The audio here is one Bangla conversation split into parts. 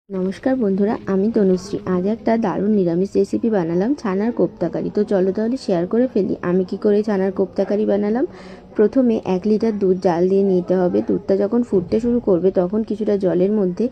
নমস্কার বন্ধুরা, আমি তনুশ্রী। আজ একটা দারুণ নিরামিষ রেসিপি বানালাম, ছানার কোপ্তাকারি। তো চলো তাহলে শেয়ার করে ফেলি আমি কি করে ছানার কোপ্তাকারি বানালাম। প্রথমে 1 লিটার দুধ জাল দিয়ে নিতে হবে। দুধটা যখন ফুটতে শুরু করবে তখন কিছুটা জলের মধ্যে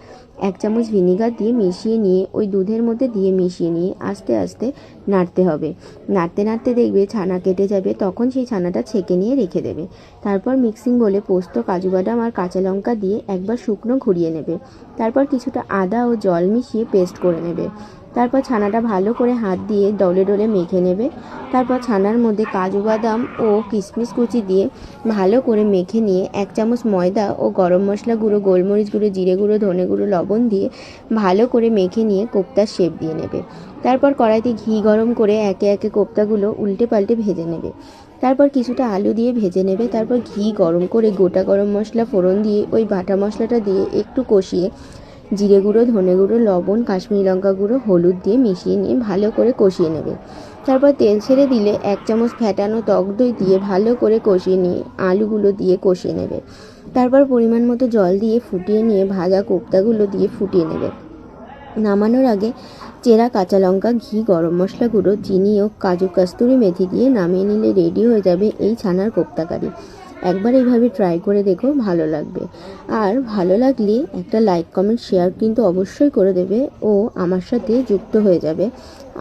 1 চামচ ভিনিগার দিয়ে মিশিয়ে নিয়ে ওই দুধের মধ্যে দিয়ে মিশিয়ে নিয়ে আস্তে আস্তে নাড়তে হবে। নাড়তে নাড়তে দেখবে ছানা কেটে যাবে, তখন সেই ছানাটা ছেঁকে নিয়ে রেখে দেবে। তারপর মিক্সিং বলে পোস্ত, কাজু বাদাম আর কাঁচা লঙ্কা দিয়ে একবার শুকনো ঘুরিয়ে নেবে। তারপর কিছুটা আদা ও জল মিশিয়ে পেস্ট করে নেবে। তারপর ছানাটা ভালো করে হাত দিয়ে ডলে ডলে মেখে নেবে। তারপর ছানার মধ্যে কাজু বাদাম ও কিশমিশ কুচি দিয়ে ভালো করে মেখে নিয়ে 1 চামচ ময়দা ও গরম মশলা গুঁড়ো, গোলমরিচ গুঁড়ো, জিরে গুঁড়ো, ধনে গুঁড়ো, লবণ দিয়ে ভালো করে মেখে নিয়ে কোপ্তার শেপ দিয়ে নেবে। তারপর কড়াইতে ঘি গরম করে একে একে কোপ্তাগুলো উল্টে পাল্টে ভেজে নেবে। তারপর কিছুটা আলু দিয়ে ভেজে নেবে। তারপর ঘি গরম করে গোটা গরম মশলা ফোড়ন দিয়ে ওই বাটা মশলাটা দিয়ে একটু কষিয়ে জিরে গুঁড়ো, ধনে গুঁড়ো, লবণ, কাশ্মীরি লঙ্কা গুঁড়ো, হলুদ দিয়ে মিশিয়ে নিয়ে ভালো করে কষিয়ে নেবে। তারপর তেল ছেড়ে দিলে 1 চামচ ফ্যাটানো টক দই দিয়ে ভালো করে কষিয়ে নিয়ে আলুগুলো দিয়ে কষিয়ে নেবে। তারপর পরিমাণ মতো জল দিয়ে ফুটিয়ে নিয়ে ভাজা কোপ্তাগুলো দিয়ে ফুটিয়ে নেবে। নামানোর আগে চেরা কাঁচা লঙ্কা, ঘি, গরম মশলা গুঁড়ো, চিনি ও কাজু কাস্তুরি মেথি দিয়ে নামিয়ে নিলে রেডি হয়ে যাবে এই ছানার কোপ্তাকারি। একবার এইভাবে ট্রাই করে দেখো, ভালো লাগবে। আর ভালো লাগলে একটা লাইক, কমেন্ট, শেয়ার কিন্তু অবশ্যই করে দেবে ও আমার সাথে যুক্ত হয়ে যাবে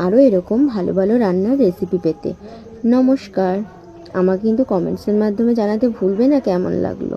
আরও এরকম ভালো ভালো রান্নার রেসিপি পেতে। নমস্কার। আমাকে কিন্তু কমেন্টসের মাধ্যমে জানাতে ভুলবে না কেমন লাগলো।